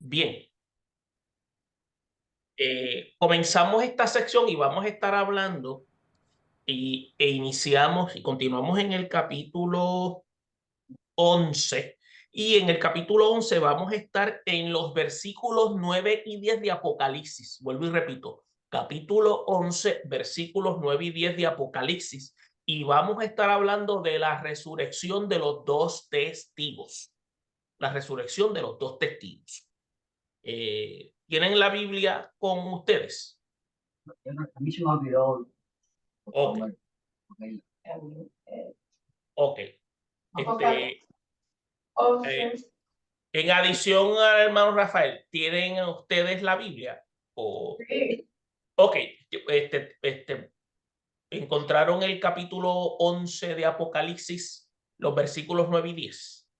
Bien, comenzamos esta sección y vamos a estar hablando e iniciamos y continuamos en el capítulo 11. Y en el capítulo 11 vamos a estar en los versículos 9 y 10 de Apocalipsis. Vuelvo y repito, capítulo 11, versículos 9 y 10 de Apocalipsis. Y vamos a estar hablando de la resurrección de los dos testigos. La resurrección de los dos testigos. ¿Tienen la Biblia con ustedes? A mí se me olvidó, por Ok, favor. ok. Okay. Eh, en adición al hermano Rafael, ¿tienen ustedes la Biblia? Sí. Ok, encontraron el capítulo 11 de Apocalipsis, los versículos 9 y 10.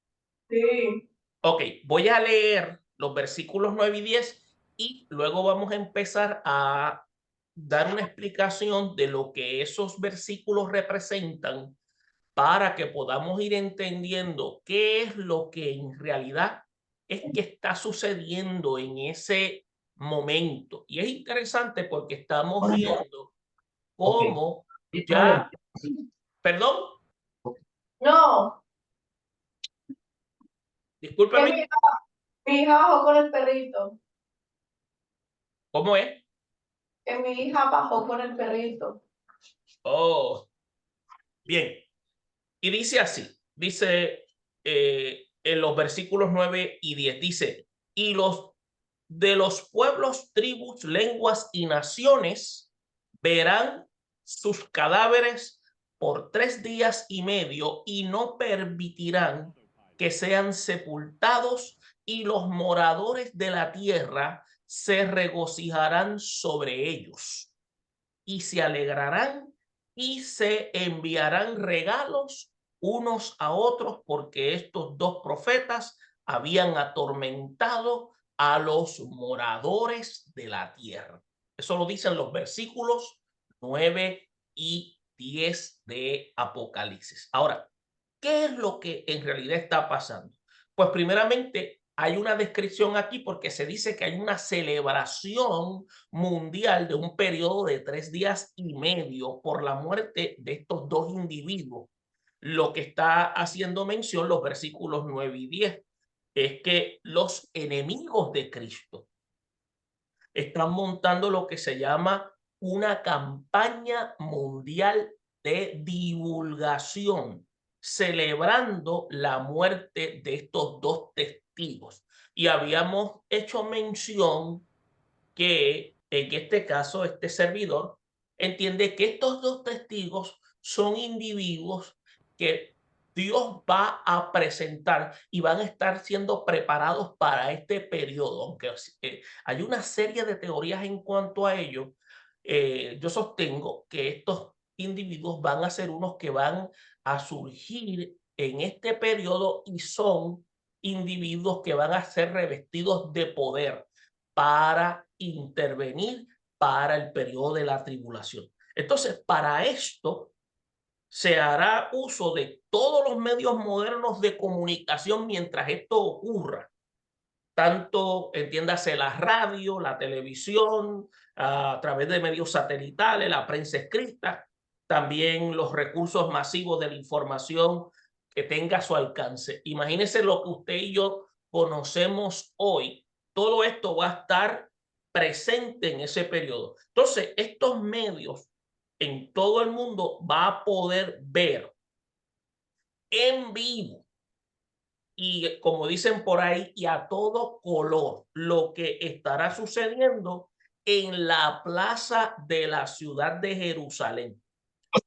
Sí. Ok, voy a leer los versículos 9 y 10 y luego vamos a empezar a dar una explicación de lo que esos versículos representan para que podamos ir entendiendo qué es lo que en realidad es que está sucediendo en ese momento. Y es interesante porque estamos viendo Ok. cómo Vale. ya, perdón, No, que discúlpeme, mi hija bajó con el perrito. ¿cómo es? Que mi hija bajó con el perrito. Oh, bien. Y dice así, dice en los versículos 9 y 10, dice, y los de los pueblos, tribus, lenguas y naciones verán sus cadáveres por 3 días y medio y no permitirán que sean sepultados, y los moradores de la tierra se regocijarán sobre ellos y se alegrarán y se enviarán regalos unos a otros, porque estos dos profetas habían atormentado a los moradores de la tierra. Eso lo dicen los versículos 9 y 10 de Apocalipsis. Ahora, ¿qué es lo que en realidad está pasando? Pues primeramente hay una descripción aquí porque se dice que hay una celebración mundial de un periodo de 3 días y medio por la muerte de estos dos individuos. Lo que está haciendo mención los versículos 9 y 10 es que los enemigos de Cristo están montando lo que se llama una campaña mundial de divulgación, celebrando la muerte de estos dos testigos. Y habíamos hecho mención que en este caso este servidor entiende que estos dos testigos son individuos que Dios va a presentar y van a estar siendo preparados para este periodo, aunque hay una serie de teorías en cuanto a ello. Yo sostengo que estos individuos van a ser unos que van a surgir en este periodo y son individuos que van a ser revestidos de poder para intervenir para el periodo de la tribulación. Entonces, para esto se hará uso de todos los medios modernos de comunicación mientras esto ocurra. Tanto, entiéndase, la radio, la televisión, a través de medios satelitales, la prensa escrita, también los recursos masivos de la información que tenga a su alcance. Imagínense lo que usted y yo conocemos hoy. Todo esto va a estar presente en ese periodo. Entonces, estos medios en todo el mundo va a poder ver en vivo y, como dicen por ahí, y a todo color lo que estará sucediendo en la plaza de la ciudad de Jerusalén.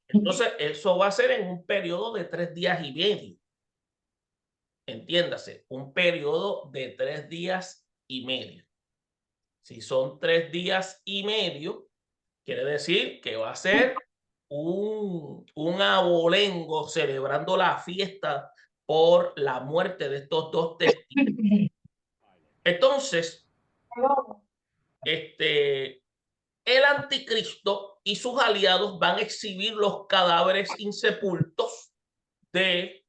Entonces, eso va a ser en un periodo de 3 días y medio. Entiéndase, un periodo de 3 días y medio. Si son 3 días y medio, quiere decir que va a ser un abolengo celebrando la fiesta por la muerte de estos dos testigos. Entonces, el anticristo y sus aliados van a exhibir los cadáveres insepultos de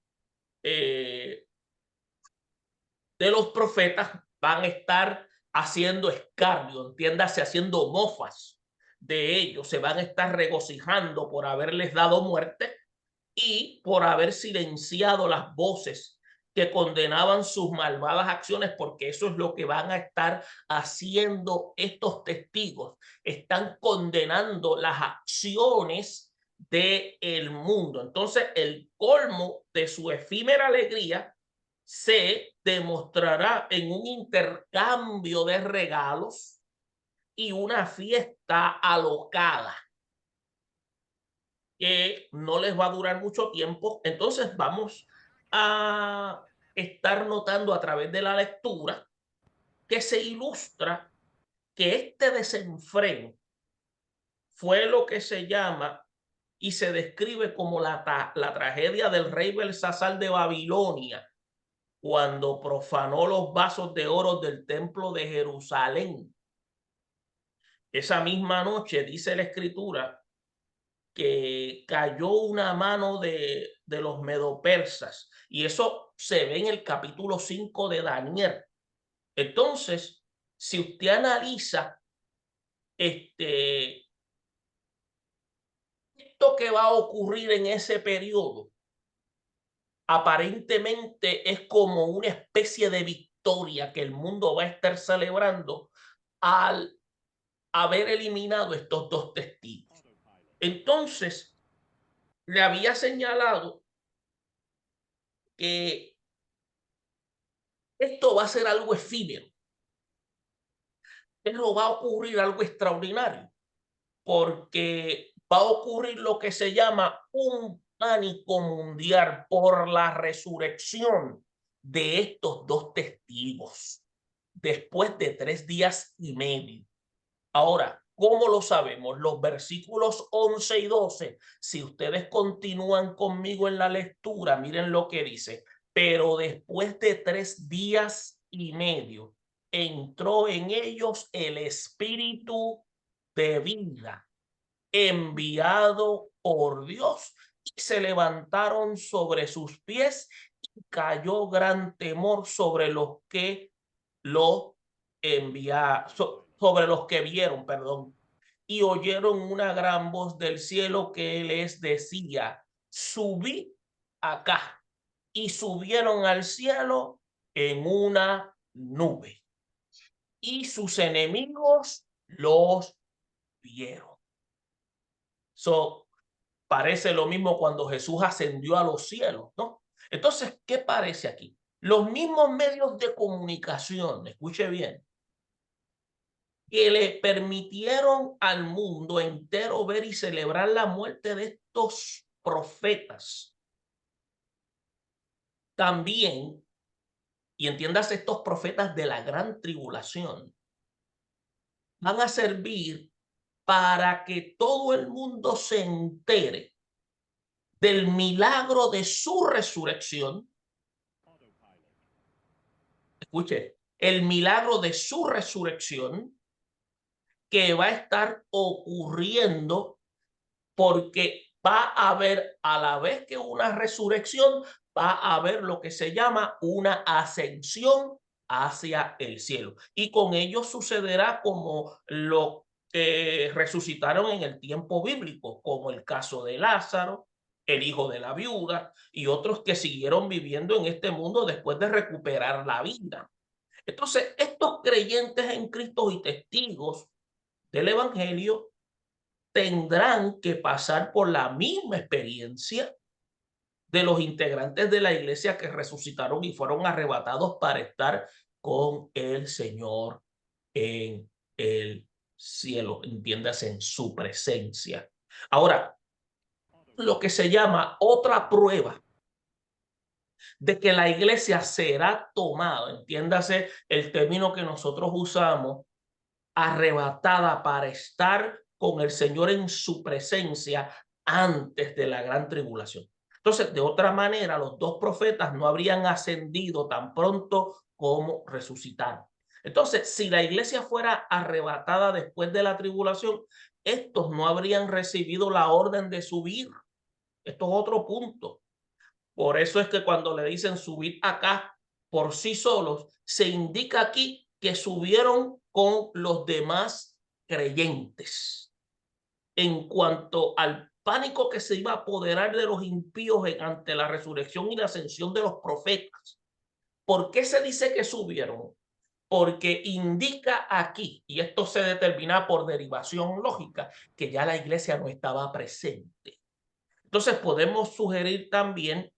los profetas van a estar haciendo escarnio, entiéndase, haciendo mofas de ellos, se van a estar regocijando por haberles dado muerte y por haber silenciado las voces que condenaban sus malvadas acciones, porque eso es lo que van a estar haciendo estos testigos. Están condenando las acciones del mundo. Entonces, el colmo de su efímera alegría se demostrará en un intercambio de regalos y una fiesta alocada que no les va a durar mucho tiempo. Entonces vamos a estar notando a través de la lectura que se ilustra que este desenfreno fue lo que se llama y se describe como la tragedia del rey Belsasar de Babilonia, cuando profanó los vasos de oro del templo de Jerusalén. Esa misma noche, dice la escritura, que cayó una mano de los medopersas, y eso se ve en el capítulo 5 de Daniel. Entonces, si usted analiza esto que va a ocurrir en ese periodo, aparentemente es como una especie de victoria que el mundo va a estar celebrando al haber eliminado estos dos testigos. Entonces, le había señalado que esto va a ser algo efímero, pero va a ocurrir algo extraordinario, porque va a ocurrir lo que se llama un pánico mundial por la resurrección de estos dos testigos después de 3 días y medio. Ahora, ¿cómo lo sabemos? Los versículos 11 y 12, si ustedes continúan conmigo en la lectura, miren lo que dice. Pero después de 3 días y medio, entró en ellos el espíritu de vida enviado por Dios, y se levantaron sobre sus pies, y cayó gran temor sobre los que lo sobre los que vieron, perdón, y oyeron una gran voz del cielo que les decía: subid acá. Y subieron al cielo en una nube, y sus enemigos los vieron. Parece lo mismo cuando Jesús ascendió a los cielos, ¿no? Entonces, ¿qué parece aquí? Los mismos medios de comunicación, escuche bien, que le permitieron al mundo entero ver y celebrar la muerte de estos profetas, también, y entiendas, estos profetas de la gran tribulación, van a servir para que todo el mundo se entere del milagro de su resurrección. Escuche, el milagro de su resurrección que va a estar ocurriendo, porque va a haber, a la vez que una resurrección, va a haber lo que se llama una ascensión hacia el cielo. Y con ello sucederá como lo que resucitaron en el tiempo bíblico, como el caso de Lázaro, el hijo de la viuda, y otros que siguieron viviendo en este mundo después de recuperar la vida. Entonces, estos creyentes en Cristo y testigos del evangelio tendrán que pasar por la misma experiencia de los integrantes de la iglesia que resucitaron y fueron arrebatados para estar con el Señor en el cielo, entiéndase, en su presencia. Ahora, lo que se llama otra prueba de que la iglesia será tomada, entiéndase el término que nosotros usamos, arrebatada para estar con el Señor en su presencia antes de la gran tribulación. Entonces, de otra manera, los dos profetas no habrían ascendido tan pronto como resucitaron. Entonces, si la iglesia fuera arrebatada después de la tribulación, estos no habrían recibido la orden de subir. Esto es otro punto. Por eso es que cuando le dicen subir acá, por sí solos, se indica aquí que subieron con los demás creyentes. En cuanto al pánico que se iba a apoderar de los impíos ante la resurrección y la ascensión de los profetas. ¿Por qué se dice que subieron? Porque indica aquí, y esto se determina por derivación lógica, que ya la iglesia no estaba presente. Entonces podemos sugerir también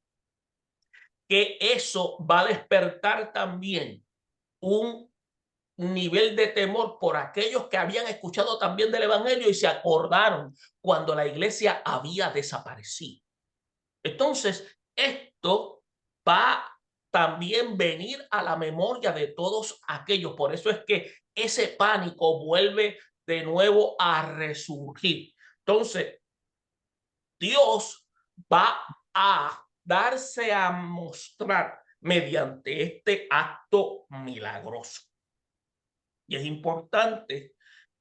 que eso va a despertar también un nivel de temor por aquellos que habían escuchado también del evangelio y se acordaron cuando la iglesia había desaparecido. Entonces, esto va también venir a la memoria de todos aquellos. Por eso es que ese pánico vuelve de nuevo a resurgir. Entonces, Dios va a darse a mostrar mediante este acto milagroso. Y es importante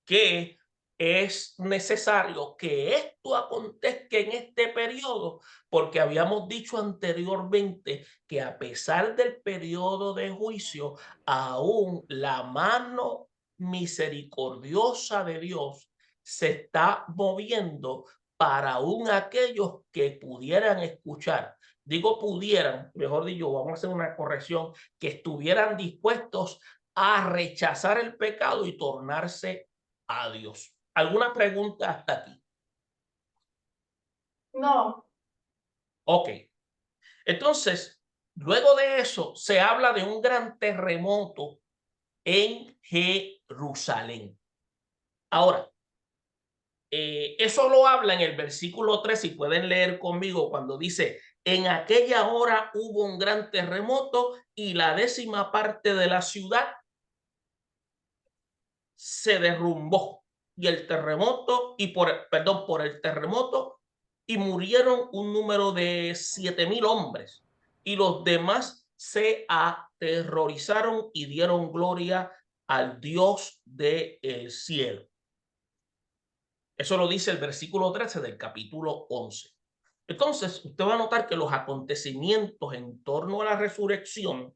que es necesario que esto acontezca en este periodo, porque habíamos dicho anteriormente que a pesar del periodo de juicio, aún la mano misericordiosa de Dios se está moviendo para aún aquellos que pudieran escuchar. Digo pudieran, mejor dicho, vamos a hacer una corrección, que estuvieran dispuestos a rechazar el pecado y tornarse a Dios. ¿Alguna pregunta hasta aquí? No. Ok. Entonces, luego de eso, se habla de un gran terremoto en Jerusalén. Ahora, eso lo habla en el versículo 3, si pueden leer conmigo, cuando dice, en aquella hora hubo un gran terremoto y la 10ª parte de la ciudad se derrumbó y el terremoto por el terremoto y murieron un número de 7,000 hombres y los demás se aterrorizaron y dieron gloria al Dios del cielo. Eso lo dice el versículo 13 del capítulo 11. Entonces, usted va a notar que los acontecimientos en torno a la resurrección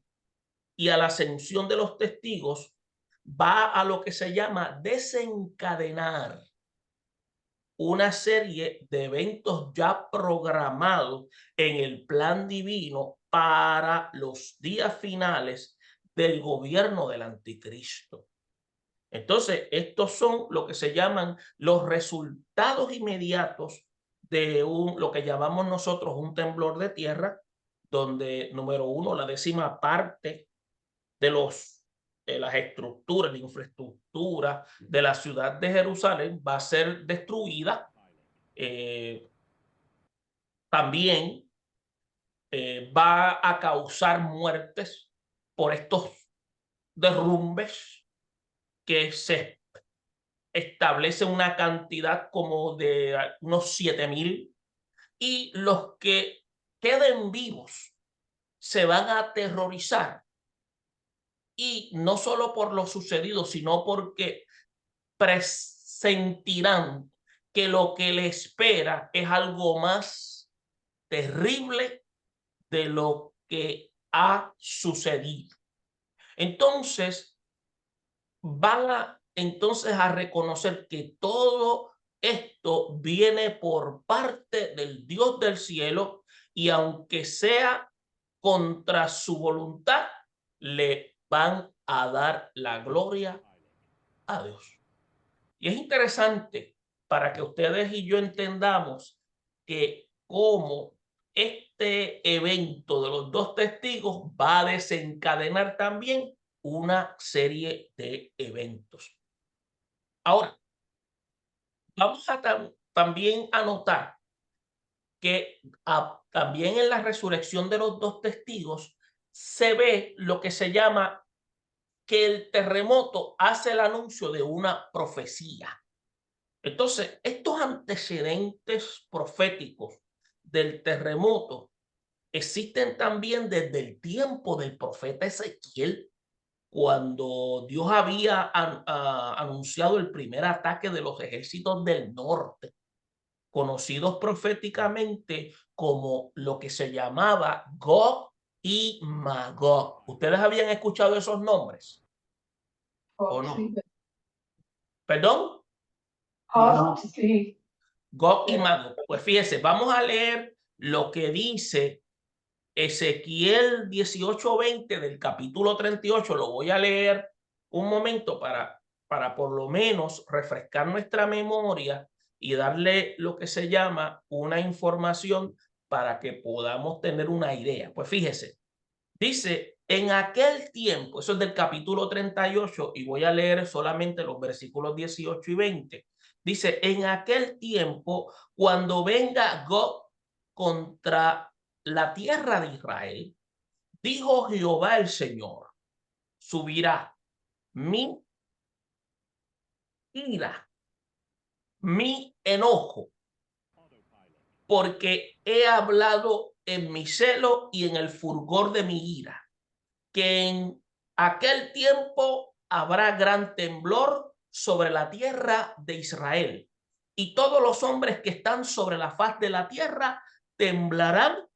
y a la ascensión de los testigos va a lo que se llama desencadenar una serie de eventos ya programados en el plan divino para los días finales del gobierno del anticristo. Entonces, estos son lo que se llaman los resultados inmediatos de lo que llamamos nosotros un temblor de tierra, donde, número 1, la 10ª parte de las estructuras, la infraestructura de la ciudad de Jerusalén va a ser destruida. También va a causar muertes por estos derrumbes que se establece una cantidad como de unos 7,000 y los que queden vivos se van a aterrorizar. Y no solo por lo sucedido, sino porque presentirán que lo que le espera es algo más terrible de lo que ha sucedido. Entonces, van entonces a reconocer que todo esto viene por parte del Dios del cielo y aunque sea contra su voluntad, le van a dar la gloria a Dios. Y es interesante para que ustedes y yo entendamos que como este evento de los 2 testigos va a desencadenar también una serie de eventos. Ahora, vamos a también a notar que también en la resurrección de los 2 testigos se ve lo que se llama que el terremoto hace el anuncio de una profecía. Entonces, estos antecedentes proféticos del terremoto existen también desde el tiempo del profeta Ezequiel, cuando Dios había anunciado el primer ataque de los ejércitos del norte, conocidos proféticamente como lo que se llamaba Gog y Magog. ¿Ustedes habían escuchado esos nombres? ¿O no? Sí. ¿Perdón? Ah, sí. Gog y Magog. Pues fíjese, vamos a leer lo que dice Ezequiel 18:20 del capítulo 38. Lo voy a leer un momento para por lo menos refrescar nuestra memoria y darle lo que se llama una información para que podamos tener una idea. Pues fíjese, dice, en aquel tiempo, eso es del capítulo 38 y voy a leer solamente los versículos 18 y 20. Dice, en aquel tiempo, cuando venga Gog contra la tierra de Israel, dijo Jehová el Señor, subirá mi ira, mi enojo, porque he hablado en mi celo y en el fulgor de mi ira, que en aquel tiempo habrá gran temblor sobre la tierra de Israel, y todos los hombres que están sobre la faz de la tierra temblarán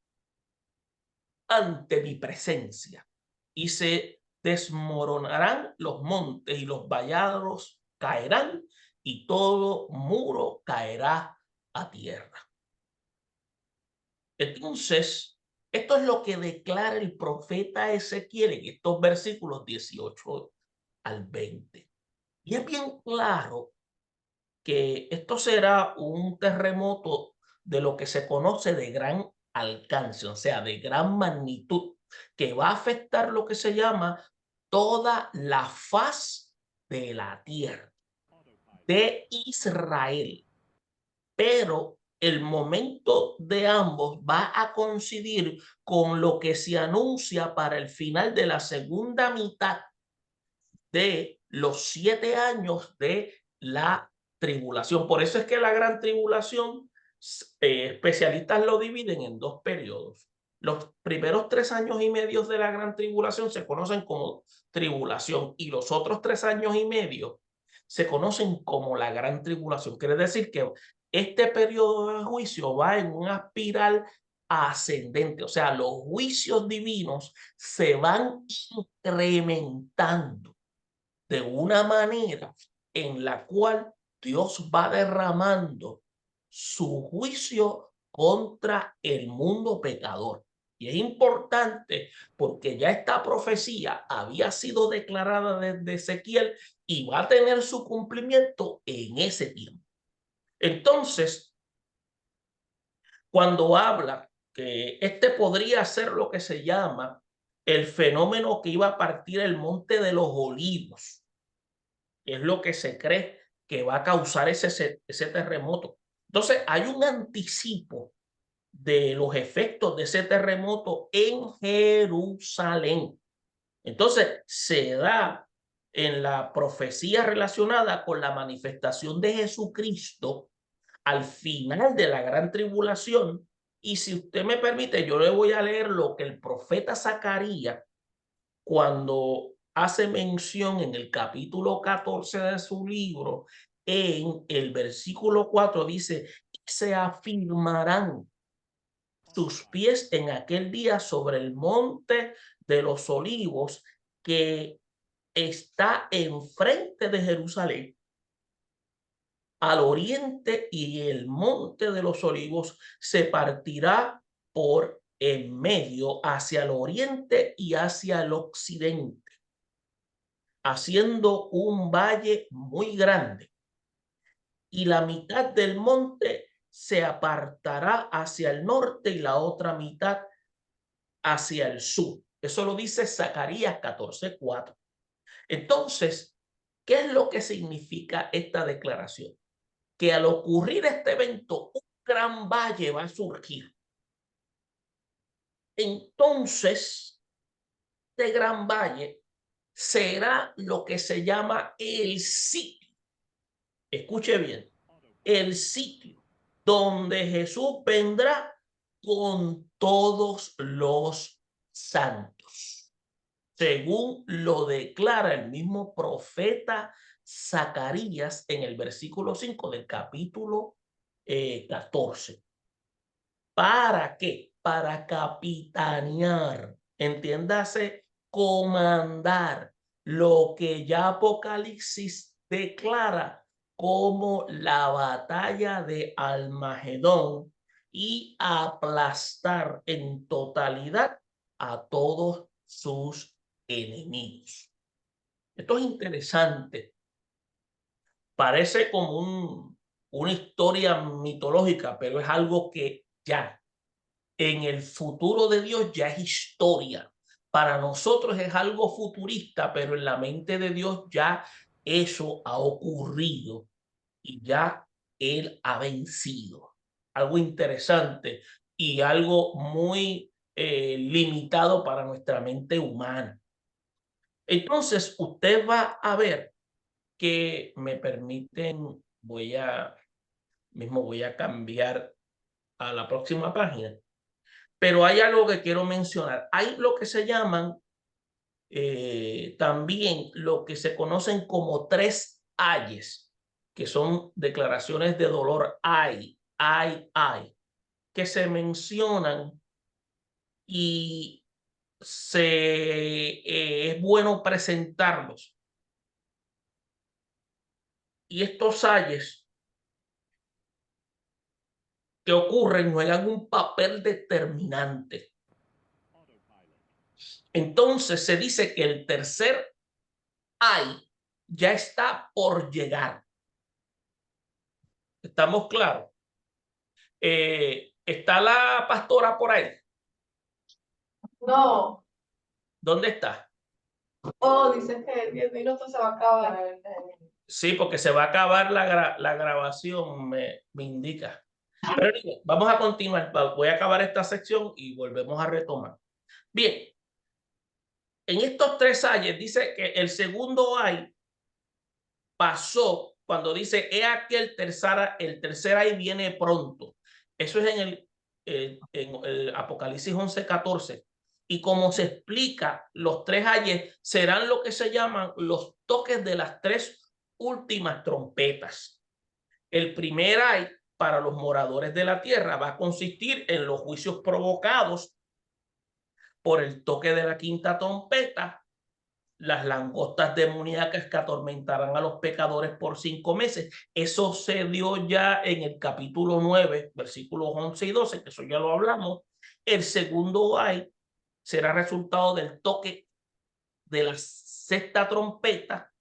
ante mi presencia, y se desmoronarán los montes y los vallados caerán, y todo muro caerá a tierra. Entonces, esto es lo que declara el profeta Ezequiel en estos versículos 18 al 20. Y es bien claro que esto será un terremoto de lo que se conoce de gran alcance, o sea, de gran magnitud, que va a afectar lo que se llama toda la faz de la tierra de Israel. Pero el momento de ambos va a coincidir con lo que se anuncia para el final de la segunda mitad de los 7 años de la tribulación. Por eso es que la gran tribulación, especialistas lo dividen en dos periodos. Los primeros 3 años y medio de la gran tribulación se conocen como tribulación y los otros 3 años y medio se conocen como la gran tribulación. Quiere decir que este periodo de juicio va en una espiral ascendente, o sea, los juicios divinos se van incrementando de una manera en la cual Dios va derramando su juicio contra el mundo pecador. Y es importante porque ya esta profecía había sido declarada desde Ezequiel y va a tener su cumplimiento en ese tiempo. Entonces, cuando habla que este podría ser lo que se llama el fenómeno que iba a partir el monte de los olivos, es lo que se cree que va a causar ese terremoto. Entonces, hay un anticipo de los efectos de ese terremoto en Jerusalén. Entonces, se da en la profecía relacionada con la manifestación de Jesucristo al final de la gran tribulación. Y si usted me permite, yo le voy a leer lo que el profeta Zacarías, cuando hace mención en el capítulo 14 de su libro, en el versículo 4 dice, se afirmarán sus pies en aquel día sobre el monte de los olivos que está enfrente de Jerusalén, al oriente, y el monte de los olivos se partirá por en medio hacia el oriente y hacia el occidente, haciendo un valle muy grande, y la mitad del monte se apartará hacia el norte y la otra mitad hacia el sur. Eso lo dice Zacarías 14:4. Entonces, ¿qué es lo que significa esta declaración? Que al ocurrir este evento, un gran valle va a surgir. Entonces, este gran valle será lo que se llama el sitio. Escuche bien, el sitio donde Jesús vendrá con todos los santos, según lo declara el mismo profeta Zacarías en el versículo 5 del capítulo 14. ¿Para qué? Para capitanear entiéndase, comandar lo que ya Apocalipsis declara como la batalla de Almagedón y aplastar en totalidad a todos sus enemigos. Esto es interesante. Parece como una historia mitológica, pero es algo que ya en el futuro de Dios ya es historia. Para nosotros es algo futurista, pero en la mente de Dios ya eso ha ocurrido y ya Él ha vencido. Algo interesante y algo muy limitado para nuestra mente humana. Entonces, usted va a ver que me permiten, voy a cambiar a la próxima página, pero hay algo que quiero mencionar. Hay lo que se llaman también lo que se conocen como 3 ayes, que son declaraciones de dolor, ay, que se mencionan y es bueno presentarlos. Y estos ayes que ocurren juegan un papel determinante. Entonces se dice que el tercer ay ya está por llegar. ¿Estamos claros? ¿Está la pastora por ahí? No. ¿Dónde está? Oh, dice que en 10 minutos se va a acabar. Sí, porque se va a acabar la grabación, me indica. Pero vamos a continuar. Voy a acabar esta sección y volvemos a retomar. Bien. En estos 3 ayes dice que el segundo ay pasó cuando dice, he aquí el tercer ay viene pronto. Eso es en el Apocalipsis 11:14. Y como se explica, los 3 ayes serán lo que se llaman los toques de las 3 últimas trompetas. El primer ay para los moradores de la tierra va a consistir en los juicios provocados por el toque de la quinta trompeta, las langostas demoníacas que atormentarán a los pecadores por 5 meses. Eso se dio ya en el capítulo 9, versículos 11 y 12, que eso ya lo hablamos. El segundo ay será resultado del toque de la sexta trompeta,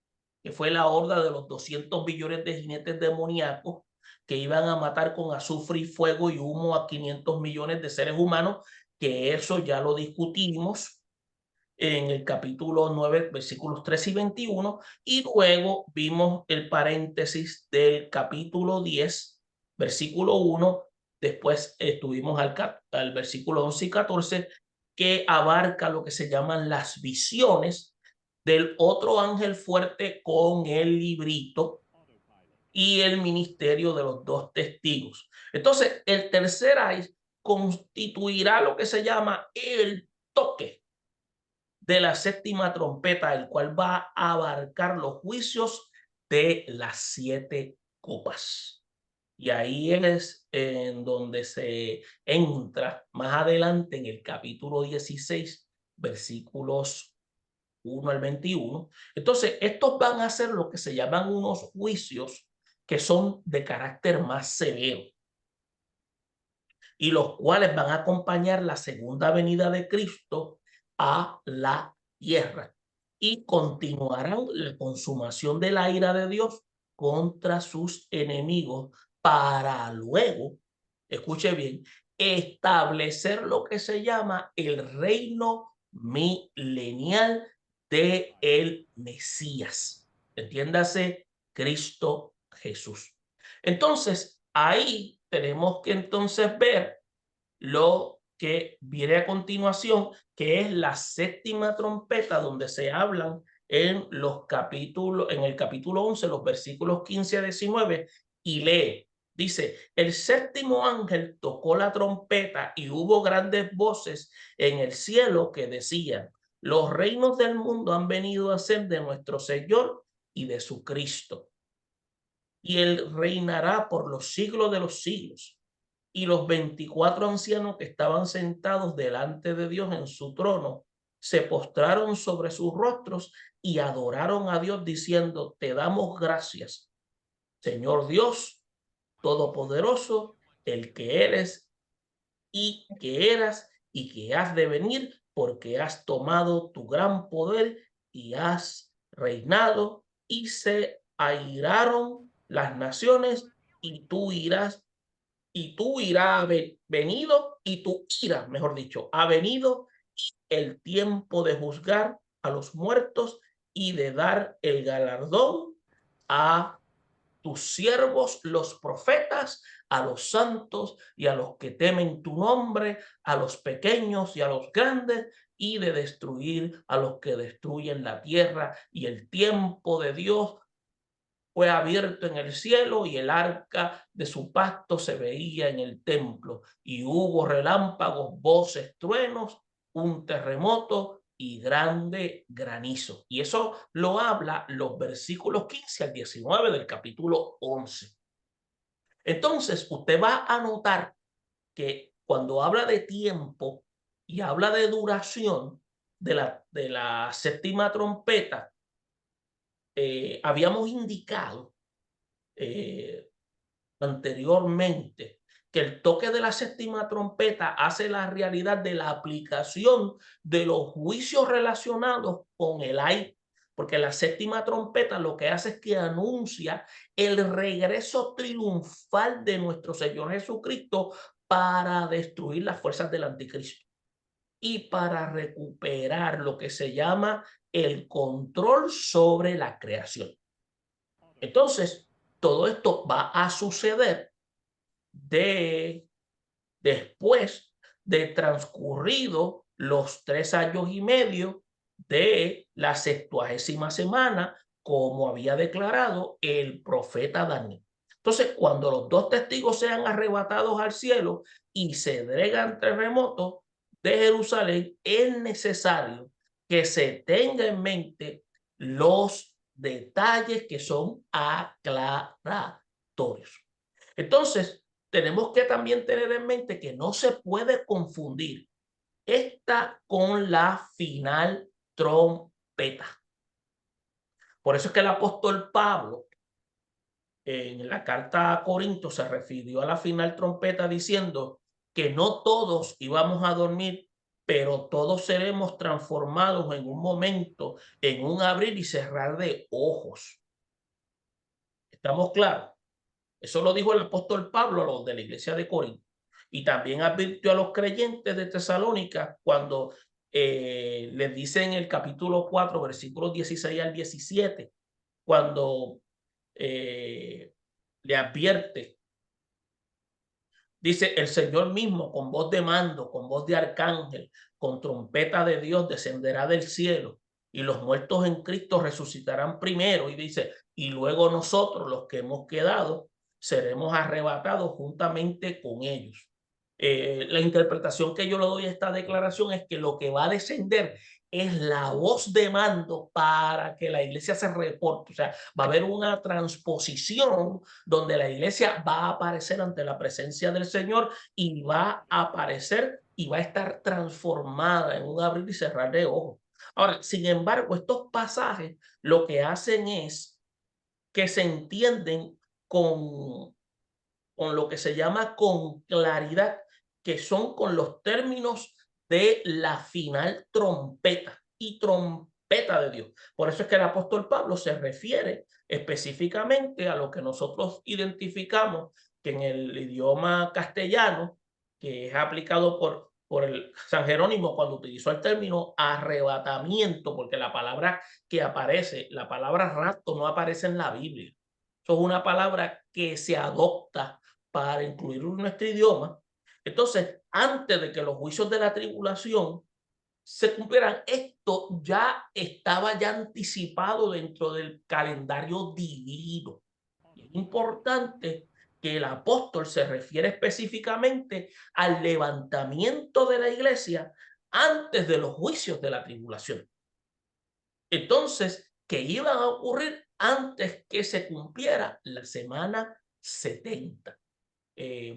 que fue la horda de los 200 billones de jinetes demoníacos que iban a matar con azufre y fuego y humo a 500 millones de seres humanos, que eso ya lo discutimos en el capítulo 9, versículos 3 y 21, y luego vimos el paréntesis del capítulo 10, versículo 1, después estuvimos al versículo 11 y 14, que abarca lo que se llaman las visiones del otro ángel fuerte con el librito y el ministerio de los 2 testigos. Entonces, el tercer ay constituirá lo que se llama el toque de la séptima trompeta, el cual va a abarcar los juicios de las 7 copas. Y ahí es en donde se entra más adelante en el capítulo 16, versículos 1 al 21. Entonces, estos van a ser lo que se llaman unos juicios que son de carácter más severo y los cuales van a acompañar la segunda venida de Cristo a la tierra y continuarán la consumación de la ira de Dios contra sus enemigos para luego, escuche bien, establecer lo que se llama el reino milenial de el Mesías. Entiéndase, Cristo Jesús. Entonces, ahí tenemos que entonces ver lo que viene a continuación, que es la séptima trompeta, donde se hablan en el capítulo 11, los versículos 15 a 19, y lee. Dice, el séptimo ángel tocó la trompeta y hubo grandes voces en el cielo que decían, los reinos del mundo han venido a ser de nuestro Señor y de su Cristo. Y él reinará por los siglos de los siglos. Y los 24 ancianos que estaban sentados delante de Dios en su trono se postraron sobre sus rostros y adoraron a Dios diciendo, te damos gracias, Señor Dios Todopoderoso, el que eres y que eras y que has de venir, porque has tomado tu gran poder y has reinado, y se airaron las naciones, y tú irás venido, y tu ira, mejor dicho, ha venido el tiempo de juzgar a los muertos y de dar el galardón a tus siervos, los profetas, a los santos y a los que temen tu nombre, a los pequeños y a los grandes, y de destruir a los que destruyen la tierra. Y el tiempo de Dios fue abierto en el cielo y el arca de su pacto se veía en el templo. Y hubo relámpagos, voces, truenos, un terremoto y grande granizo. Y eso lo habla los versículos 15 al 19 del capítulo 11. Entonces, usted va a notar que cuando habla de tiempo y habla de duración de la séptima trompeta, habíamos indicado anteriormente que el toque de la séptima trompeta hace la realidad de la aplicación de los juicios relacionados con el aire, porque la séptima trompeta lo que hace es que anuncia el regreso triunfal de nuestro Señor Jesucristo para destruir las fuerzas del anticristo y para recuperar lo que se llama el control sobre la creación. Entonces, todo esto va a suceder después de transcurrido los 3 años y medio de la 70ª semana, como había declarado el profeta Daniel. Entonces, cuando los 2 testigos sean arrebatados al cielo y se dregan terremotos de Jerusalén, es necesario que se tenga en mente los detalles que son aclaratorios. Entonces, tenemos que también tener en mente que no se puede confundir esta con la final trompeta. Por eso es que el apóstol Pablo en la carta a Corinto se refirió a la final trompeta diciendo que no todos íbamos a dormir, pero todos seremos transformados en un momento, en un abrir y cerrar de ojos. ¿Estamos claros? Eso lo dijo el apóstol Pablo a los de la iglesia de Corinto. Y también advirtió a los creyentes de Tesalónica cuando les dice en el capítulo 4, versículos 16 al 17, cuando le advierte, dice, el Señor mismo con voz de mando, con voz de arcángel, con trompeta de Dios descenderá del cielo y los muertos en Cristo resucitarán primero. Y dice, y luego nosotros los que hemos quedado seremos arrebatados juntamente con ellos. La interpretación que yo le doy a esta declaración es que lo que va a descender es la voz de mando para que la iglesia se reporte. O sea, va a haber una transposición donde la iglesia va a aparecer ante la presencia del Señor y va a aparecer y va a estar transformada en un abrir y cerrar de ojos. Ahora, sin embargo, estos pasajes lo que hacen es que se entienden con lo que se llama con claridad, que son con los términos de la final trompeta y trompeta de Dios. Por eso es que el apóstol Pablo se refiere específicamente a lo que nosotros identificamos que en el idioma castellano, que es aplicado por el San Jerónimo cuando utilizó el término arrebatamiento, porque la palabra que aparece, la palabra rapto, no aparece en la Biblia. Eso es una palabra que se adopta para incluir nuestro idioma. Entonces, antes de que los juicios de la tribulación se cumplieran, esto ya estaba ya anticipado dentro del calendario divino. Y es importante que el apóstol se refiere específicamente al levantamiento de la iglesia antes de los juicios de la tribulación. Entonces, que iban a ocurrir antes que se cumpliera la semana 70.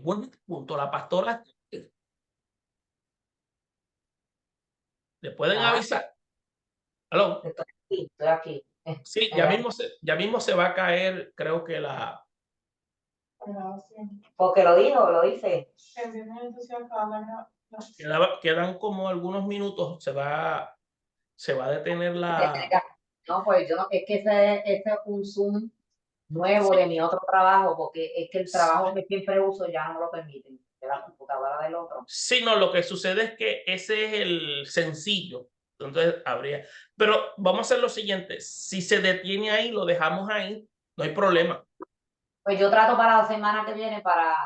Buen punto, la pastora. ¿Le pueden Ah. avisar? ¿Aló? Estoy aquí. Sí, ya mismo se va a caer, creo que Porque lo dice. En 10 minutos se acaba la quedan como algunos minutos, se va a detener la... No, pues yo no, es que ese es un Zoom nuevo de mi otro trabajo, porque es que el trabajo que siempre uso ya no me lo permiten, de la computadora del otro. Sí, no, lo que sucede es que ese es el sencillo. Entonces habría... Pero vamos a hacer lo siguiente. Si se detiene ahí, lo dejamos ahí, no hay problema. Pues yo trato para la semana que viene,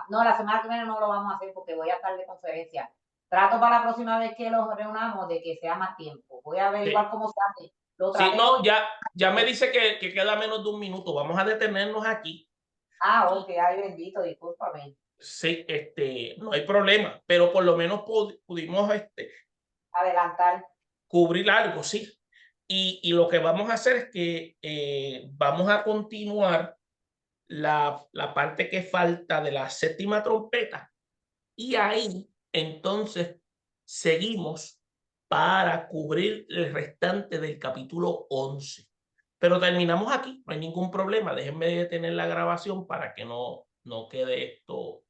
no, la semana que viene no lo vamos a hacer porque voy a estar de conferencia. Trato para la próxima vez que los reunamos de que sea más tiempo. Voy a averiguar cómo se hace. Lo Sí, traté no, hoy. ya me dice que queda menos de un minuto. Vamos a detenernos aquí. Ah, ok, ay bendito, discúlpame. Sí, no hay problema, pero por lo menos pudimos Adelantar. cubrir algo, sí. Y lo que vamos a hacer es que vamos a continuar la parte que falta de la séptima trompeta y ahí entonces seguimos para cubrir el restante del capítulo 11. Pero terminamos aquí, no hay ningún problema. Déjenme detener la grabación para que no quede esto